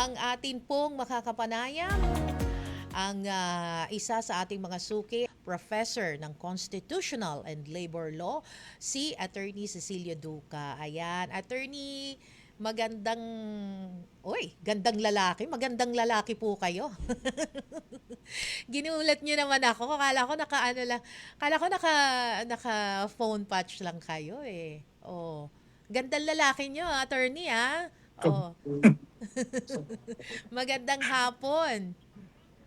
ang atin pong makakapanayam, ang isa sa ating mga suki, Professor ng Constitutional and Labor Law, si Attorney Cecilio Duca. Ayan, Attorney, magandang, magandang lalaki po kayo. Ginulat niyo naman ako, kala ko naka phone patch lang kayo eh. Oh, gandang lalaki niyo, Attorney ah. Oh, magandang hapon.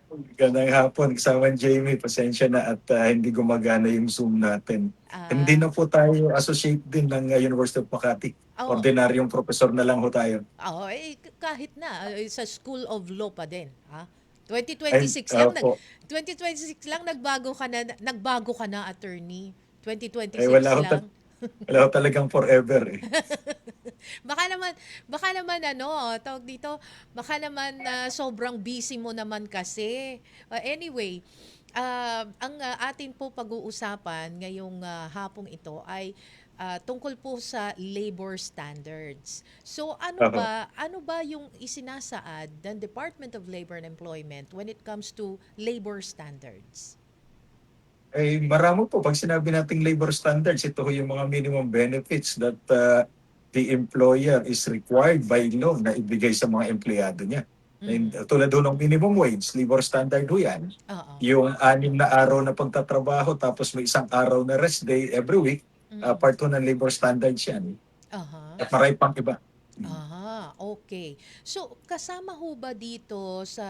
Magandang hapon, kasama Jamie. Pasensya na at hindi gumagana yung Zoom natin. Hindi Ah, na po tayo associate din ng University of Makati. oh, Ordinaryong profesor na lang ho tayo. kahit na sa School of Law pa din, ha? Ay, 2026 lang nag po. 2026 lang nagbago ka na attorney. Ay, 2026 lang. wala ho talagang forever eh. Baka naman tawag dito, baka naman sobrang busy mo naman kasi. Anyway, ang atin po pag-uusapan ngayong hapong ito ay tungkol po sa labor standards. So Ako. ano ba yung isinasaad ng Department of Labor and Employment when it comes to labor standards? Ay, marami po. Pag sinabi nating labor standards, ito ho yung mga minimum benefits that the employer is required by law na ibigay sa mga empleyado niya. And, Mm. tulad ho ng minimum wage, labor standard ho yan. Oo. Yung 6 na araw na pagtatrabaho tapos may 1 araw na rest day every week, Mm. part ho ng labor standards yan. Aha. At marami pang iba. Mm. Okay. So, kasama ho ba dito sa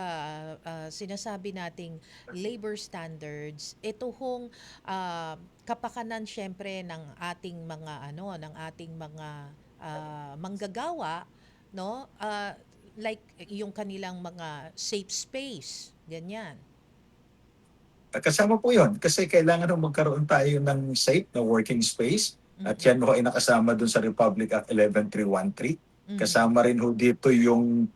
sinasabi nating labor standards, ito hong kapakanan syempre ng ating mga ng ating mga manggagawa, no? Like yung kanilang mga safe space, ganyan. Kasama po yun kasi kailangan ho magkaroon tayo ng safe na working space at yan Mm-mm. ho ay nakasama dun sa Republic Act 11313. Mm-mm. Kasama rin ho dito yung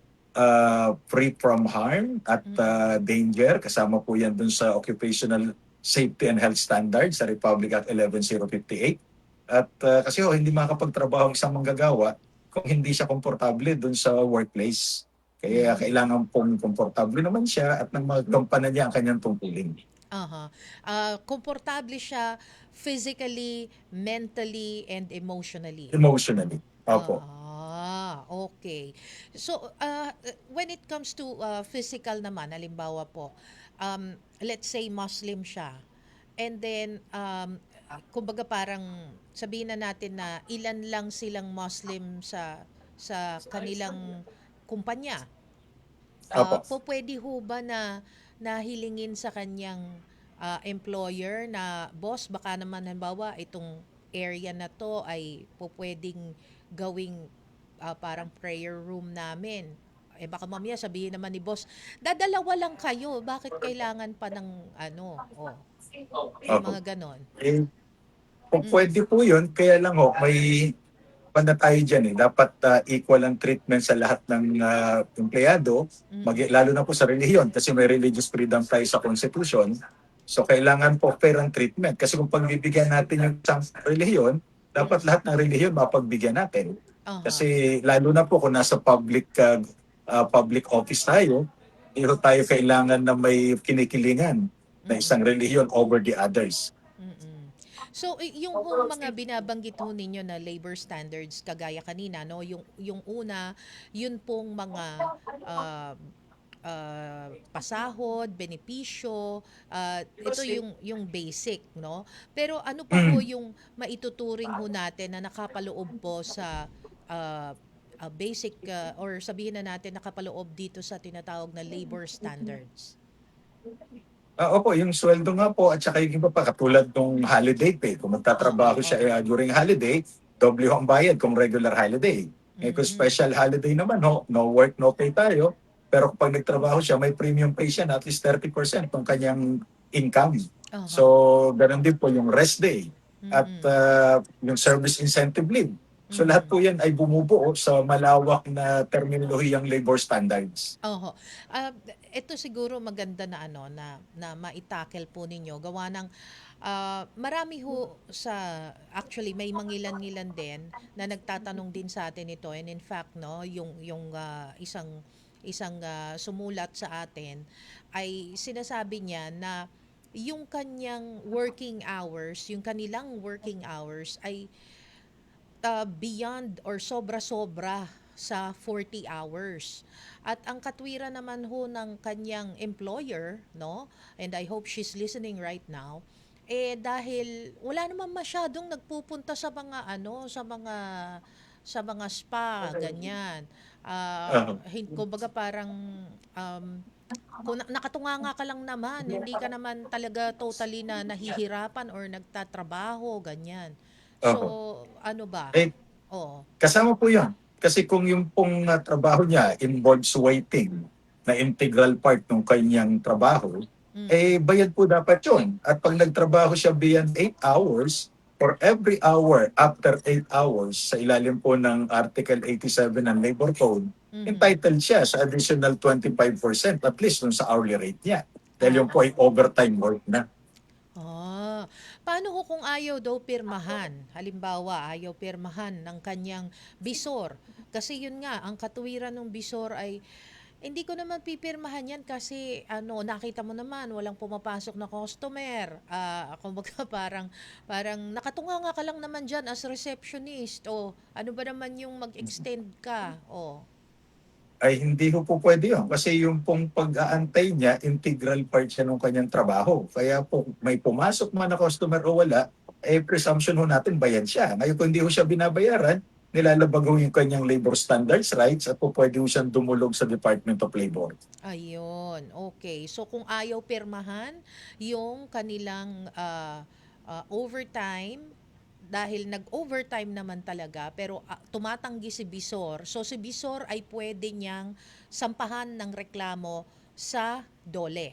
free from harm at Mm-mm. danger. Kasama po yan dun sa Occupational Safety and Health Standards sa Republic Act 11058. At kasi ho, hindi makakapagtrabaho ang isang manggagawa kung hindi siya komportable dun sa workplace. Kaya Mm-mm. kailangan pong komportable naman siya at nang magampanan niya ang kanyang tungkulin. Aha. Komportable siya physically, mentally, and emotionally. Emotionally. Opo. Okay. So, when it comes to physical naman, halimbawa po, let's say Muslim siya. And then, kumbaga parang sabihin na natin na ilan lang silang Muslim sa kanilang kumpanya. Opo. Pwede ho ba na nahilingin sa kanyang employer na, boss, baka naman halimbawa itong area na to ay pwedeng gawing parang prayer room namin. Eh baka mamaya sabihin naman ni boss, dadalawa lang kayo, bakit kailangan pa ng Opo. mga ganon. Eh, kung Mm. pwede po yun, kaya lang ho, may na tayo dyan eh. Dapat equal ang treatment sa lahat ng empleyado, Mm-mm. lalo na po sa relihiyon kasi may religious freedom tayo sa Constitution. So kailangan po fair ang treatment. Kasi kung pagbibigyan natin yung isang relihiyon, dapat Mm-mm. lahat ng relihiyon mapagbigyan natin. Aha. Kasi lalo na po kung nasa public office tayo, tayo kailangan na may kinikilingan na isang Mm-mm. relihiyon over the others. Mm. So yung hong mga binabanggit ho ninyo na labor standards kagaya kanina no, yung una, yun pong mga uh, pasahod, benepisyo, ito yung basic no. Pero ano pa ho Mm. yung maituturing ho natin na nakapaloob po sa basic or sabihin na natin nakapaloob dito sa tinatawag na labor standards. Opo, yung sweldo nga po at saka yung iba pa katulad ng holiday pay. Kung magtatrabaho siya Oo. during holiday, doble ho ang bayad kung regular holiday. Kung Mm. special holiday naman ho, no work, no pay tayo. Pero kapag nagtrabaho siya, may premium pay siya na at least 30% ng kanyang income. Aha. So, ganun din po yung rest day at Mm. yung service incentive leave. So, lahat Mm. po yan ay bumubuo sa malawak na terminolohiyang labor standards. Oho. Ito siguro maganda na na maitakel po ninyo gawa ng marami ho sa actually may mangilan-ngilan din na nagtatanong din sa atin ito, and in fact no yung isang sumulat sa atin, ay sinasabi niya na yung kanyang working hours, yung kanilang working hours ay beyond or sobra-sobra sa 40 hours. At ang katwiran naman ho ng kanyang employer, no? And I hope she's listening right now. Dahil wala naman masyadong nagpupunta sa mga sa mga spa, ganyan. Uh, Kumbaga parang kung nakatunganga ka lang naman, hindi ka naman talaga totally na nahihirapan or nagtatrabaho, ganyan. So, uh, ano ba? eh, Oo. kasama po yan. Kasi kung yung pong trabaho niya involves waiting na integral part ng kanyang trabaho, Mm-mm. bayad po dapat yun. At pag nagtrabaho siya beyond 8 hours, for every hour after 8 hours, sa ilalim po ng Article 87 ng Labor Code, Mhm. entitled siya sa additional 25% at least dun sa hourly rate niya. Dahil yung po ay Oo. overtime work na. Ah, paano ho kung ayaw daw pirmahan? Halimbawa, ayaw pirmahan ng kanyang bisor. Kasi yun nga, ang katuwiran ng bisor ay hindi ko naman pipirmahan yan kasi nakita mo naman walang pumapasok na customer. Kumbaga parang nakatunganga ka lang naman diyan as receptionist o ano ba naman yung mag-extend ka? O. Ay hindi ko po pwede yun. Kasi yung pong pag-aantay niya, integral part siya ng kanyang trabaho. Kaya po may pumasok man na customer o wala, presumption ho natin bayan siya. Ngayon kung hindi ho siya binabayaran, nilalabag ho yung kanyang labor standards rights at po pwede ho siyang dumulog sa Department of Labor. Ayun, okay. So kung ayaw pirmahan yung kanilang overtime, dahil nag-overtime naman talaga, pero tumatanggi si Bisor, so si Bisor ay pwede niyang sampahan ng reklamo sa DOLE.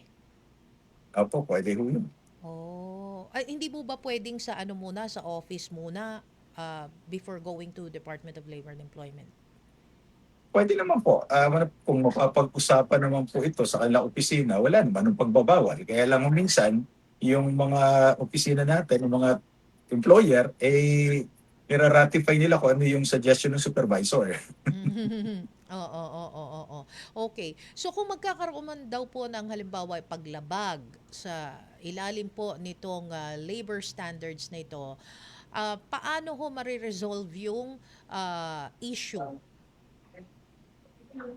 Opo, pwede ho yun. Oh, ay, hindi mo ba pwedeng sa ano muna, sa office muna, before going to Department of Labor and Employment? Pwede naman po. Kung mapapag-usapan naman po ito sa kanilang opisina, wala naman ng pagbabawal. Kaya lang minsan, yung mga opisina natin, yung mga employer, nira-ratify nila kung ano yung suggestion ng supervisor. Oo, oo, oo, oo. Okay. So kung magkakaroon man daw po ng halimbawa paglabag sa ilalim po nitong labor standards na ito, paano ho mariresolve yung issue?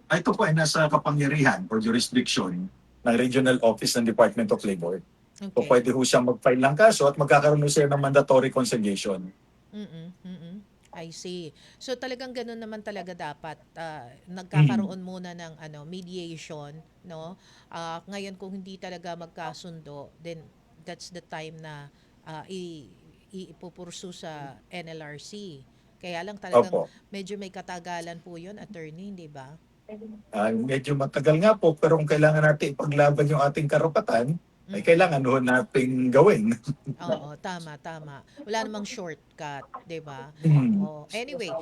Ito po ay nasa kapangyarihan or jurisdiction ng Regional Office ng Department of Labor. O Okay. pwede ho siyang mag-file ng kaso at magkakaroon ho siya ng mandatory conciliation. Mm, mm. I see. So talagang gano'n naman talaga dapat, Mm. nagkakaroon muna ng mediation, 'no? Ngayon kung hindi talaga magkasundo, then that's the time na ipupursu sa NLRC. Kaya lang talagang Opo. medyo may katagalan po 'yon, attorney, 'di ba? Medyo matagal nga po, pero kung kailangan natin ipaglaban yung ating karapatan, ay Mm. kailangan ho nating gawin. Oo, tama, tama. Wala namang shortcut, 'di ba? Mm. Oh, anyway,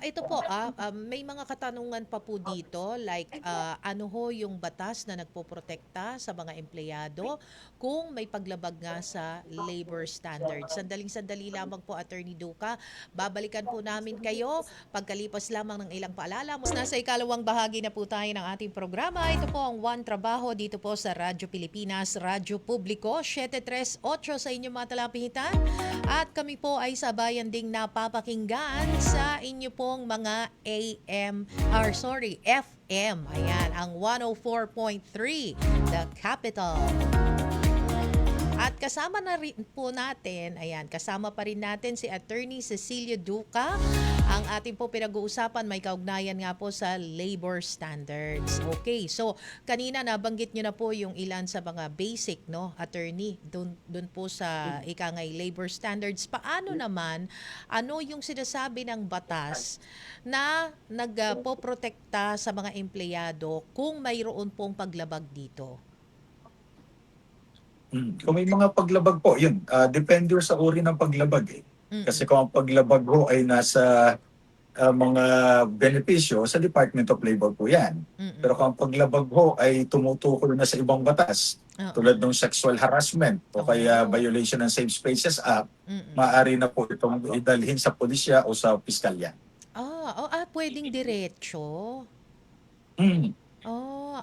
ito po may mga katanungan pa po dito like ano ho yung batas na nagpoprotekta sa mga empleyado kung may paglabag nga sa labor standards. Sandaling-sandali lamang po, Attorney Duca. Babalikan po namin kayo pagkalipas lamang ng ilang paalala. Nasa ikalawang bahagi na po tayo ng ating programa. Ito po ang One Trabaho dito po sa Radyo Pilipinas, Radyo Publiko, 738 sa inyong mga talapitan. At kami po ay sabayan ding napapakinggan sa inyo pong mga FM. Ayan, ang 104.3, The Capital. At kasama na rin po natin, kasama pa rin natin si Attorney Cecilio Duca. Ang ating po pinag-uusapan may kaugnayan nga po sa labor standards. Okay, so kanina nabanggit nyo na po yung ilan sa mga basic, no, Attorney, dun po sa ikangay labor standards. Paano naman, ano yung sinasabi ng batas na nagpoprotekta sa mga empleyado kung mayroon pong paglabag dito? Kung may mga paglabag po, yun, depende sa uri ng paglabag eh. Kasi Mm-mm. kung ang paglabag ho ay nasa mga benepisyo, sa Department of Labor po yan. Pero Mm-mm. kung ang paglabag ho ay tumutukol na sa ibang batas, Oo. tulad ng sexual harassment o kaya Oh. violation ng Safe Spaces Act, Mm. maaari na po itong idalhin sa pulisya o sa piskalya. Puwedeng diretso? Mm. Oh,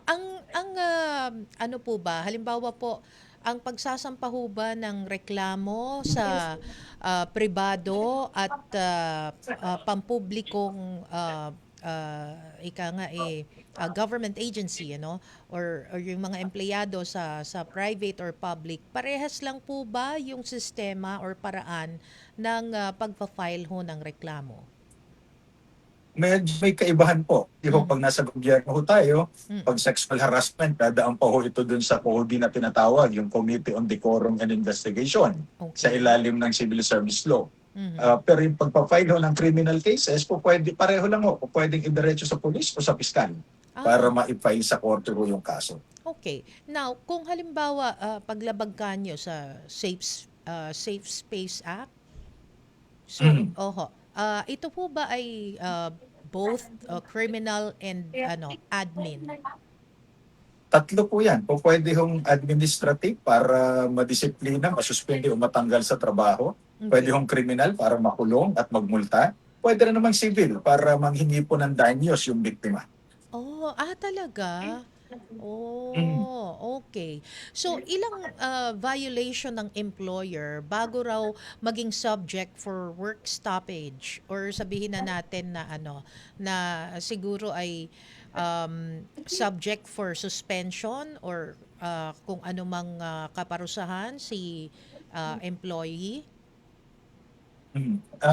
ano po ba, halimbawa po, ang pagsasampa ho ba ng reklamo sa pribado at pampublikong ika nga government agency, ano, or yung mga empleyado sa private or public, parehas lang po ba yung sistema or paraan ng pagpa-file ho ng reklamo? Medyo may kaibahan po. Di ho, pag Mhm. nasa gobyerno ho tayo, Mm. pag sexual harassment, dadaan pa ho ito dun sa CODI na tinatawag, yung Committee on Decorum and Investigation, sa Okay. ilalim ng Civil Service Law. Mhm. Pero yung pagpa-file ho ng criminal cases, po pwede, pareho lang ho, po pwedeng idiretso sa pulis o sa piskal para Ah. ma-file sa korte ho yung kaso. Okay. Now, kung halimbawa, paglabag ka nyo sa Safe Space Act, so, Mm. oho, ito po ba ay both criminal and ano, admin? Tatlo po yan. Po pwede hong administrative para madisiplina, masuspende o matanggal sa trabaho. Pwede Okay. hong criminal para makulong at magmulta. Pwede rin namang civil para manghingi po ng danyos yung biktima. Oh, talaga? Mm. Oh, okay. So, ilang violation ng employer bago raw maging subject for work stoppage, or sabihin na natin na ano, na siguro ay subject for suspension or kung ano mang kaparusahan si employee?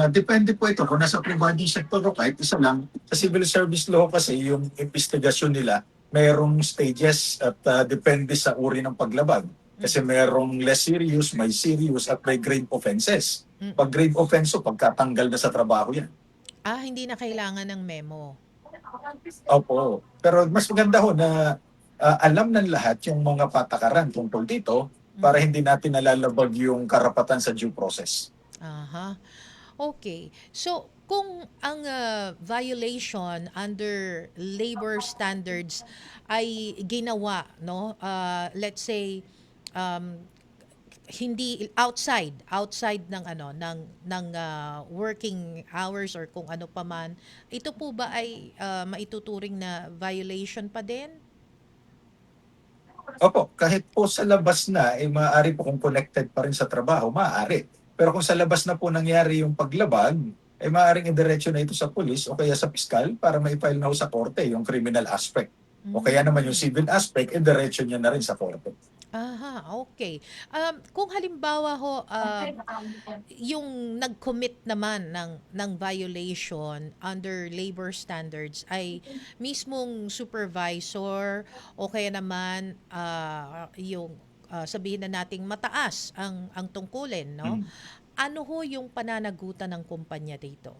Depende po ito. Kung nasa private sector o kahit isa lang, sa civil service law kasi yung investigasyon nila, merong stages at depende sa uri ng paglabag. Kasi Mm-mm. merong less serious, may serious at may grave offenses. Pag Mm-mm. grave offense, so pagkatanggal na sa trabaho yan. Hindi na kailangan ng memo. Opo. Pero mas maganda ho na alam ng lahat yung mga patakaran tungkol dito para Mm-mm. hindi natin nalalabag yung karapatan sa due process. Aha. Okay. So, kung ang violation under labor standards ay ginawa, no? Let's say um, hindi outside ng ano ng working hours or kung ano pa man, ito po ba ay maituturing na violation pa din? Opo, kahit po sa labas na, maaari po kung connected pa rin sa trabaho, maaari. Pero kung sa labas na po nangyari yung paglabag, maaaring idiretso na ito sa pulis o kaya sa piskal para ma-file na ho sa korte yung criminal aspect. O kaya naman yung Mm. civil aspect, idiretso niya na rin sa korte. Okay. Kung halimbawa ho, yung nag-commit naman ng violation under labor standards ay mismong supervisor o kaya naman yung sabihin na nating mataas ang tungkulin, no? Mm. Ano ho yung pananagutan ng kumpanya dito?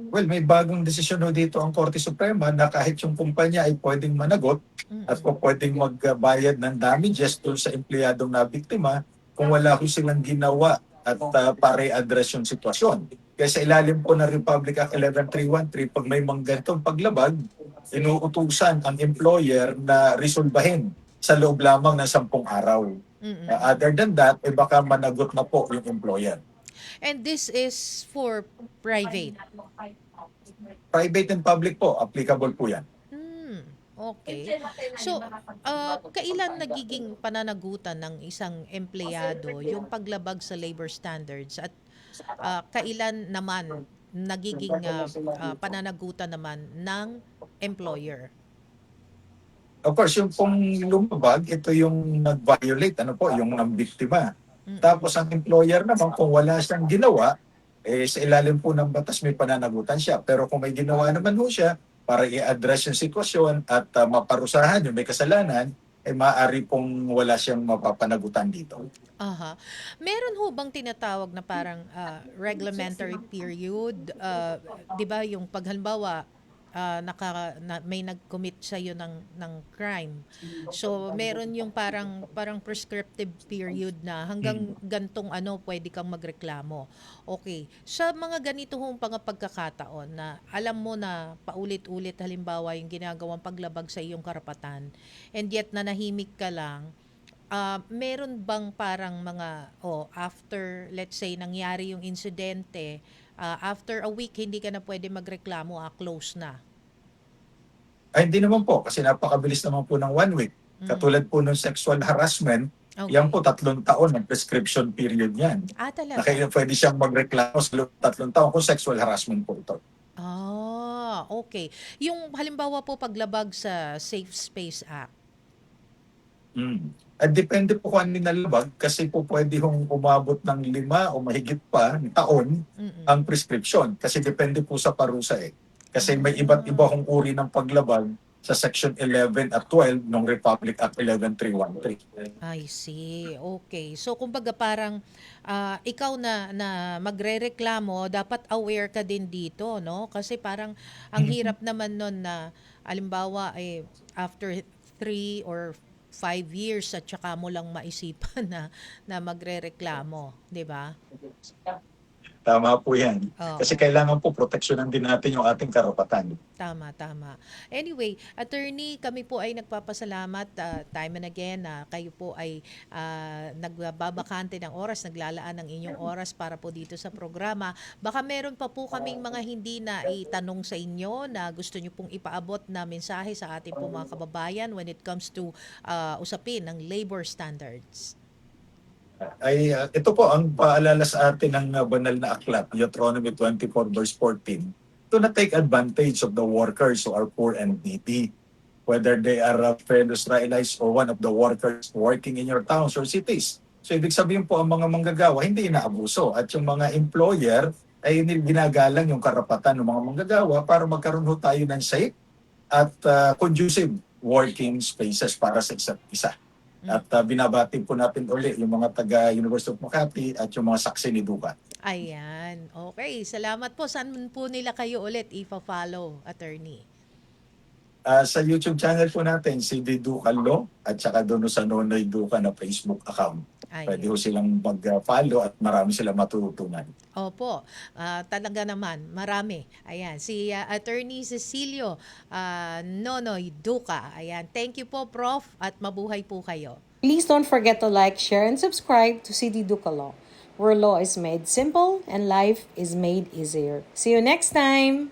Well, may bagong desisyon ho dito ang Korte Suprema na kahit yung kumpanya ay pwedeng managot at Mm. kung pwedeng magbayad ng damages doon sa empleyadong na biktima kung wala ho silang ginawa at pare-address yung sitwasyon. Kaya sa ilalim po ng Republic Act 11313, pag may mga ganitong paglabag, inuutusan ang employer na resolbahin sa loob lamang ng 10 araw. Mm. Other than that, baka managot na po yung employer. And this is for private. Private and public po, applicable po yan. Okay. So, kailan nagiging pananagutan ng isang empleyado yung paglabag sa labor standards, at kailan naman nagiging pananagutan naman ng employer? Of course, yung pong lumabag, ito yung nag-violate, ano po, yung ng biktima. Mm-mm. Tapos ang employer naman, kung wala siyang ginawa, sa ilalim po ng batas may pananagutan siya. Pero kung may ginawa naman ho siya, para i-address yung sitwasyon at maparusahan yung may kasalanan, maaari pong wala siyang mapapanagutan dito. Aha. Meron ho bang tinatawag na parang reglementary period? 'Di ba yung pag halimbawa may nag-commit sa iyo ng crime. So meron yung parang prescriptive period na hanggang gantong ano pwede kang magreklamo. Okay. Sa mga ganito hong pagkakataon na alam mo na paulit-ulit halimbawa yung ginagawang paglabag sa iyong karapatan, and yet nanahimik ka lang, meron bang parang mga, after, let's say, nangyari yung insidente, after a week, hindi ka na pwede magreklamo, close na? Ay, hindi naman po, kasi napakabilis naman po ng 1 week. Mm. Katulad po ng sexual harassment, yan Okay. po 3 taon ang prescription period yan. Na Talaga? kaya pwede siyang magreklamo sa loob ng 3 taon kung sexual harassment po ito. Okay. Yung halimbawa po paglabag sa Safe Space Act. Mm. At depende po kung ano nalabag kasi po pwede hong umabot ng 5 o mahigit pa na taon Mm. ang prescription kasi depende po sa parusa eh. Kasi may iba't iba Ah. hong uri ng paglabag sa Section 11 at 12 ng Republic Act 11313. I see. Okay. So kumbaga parang ikaw na magrereklamo, dapat aware ka din dito, no? Kasi parang ang hirap naman nun na alimbawa after 3 or 5 years at saka mo lang maisipan na magrereklamo, 'di ba? Tama po yan. Kasi Oo. kailangan po proteksyonan din natin yung ating karapatan. Tama, tama. Anyway, attorney, kami po ay nagpapasalamat time and again na kayo po ay nagbabakante ng oras, naglalaan ng inyong oras para po dito sa programa. Baka meron pa po kaming mga hindi na itanong sa inyo na gusto nyo pong ipaabot na mensahe sa ating po mga kababayan when it comes to usapin ng labor standards. Ito po ang paalala sa atin ng banal na aklat, Deuteronomy 24 verse 14, to not take advantage of the workers who are poor and needy, whether they are fellow Israelites or one of the workers working in your towns or cities. So ibig sabihin po ang mga manggagawa hindi inaabuso at yung mga employer ay ginagalang yung karapatan ng mga manggagawa para magkaroon ho tayo ng safe at conducive working spaces para sa isa't isa. At binabati po natin uli yung mga taga University of Makati at yung mga saksi ni Duca. Ayan. Okay. Salamat po. Saan po nila kayo ulit ipa-follow, attorney? Sa YouTube channel po natin, si D. Duca Law at saka doon sa Nonoy Duca na Facebook account. Pwede ho Ayan. silang mag-follow at marami silang matututunan. Opo, talaga naman, marami. Ayan, si Attorney Cecilio Nonoy Duca. Ayan, thank you po, Prof. At mabuhay po kayo. Please don't forget to like, share, and subscribe to CD Duca Law, where law is made simple and life is made easier. See you next time!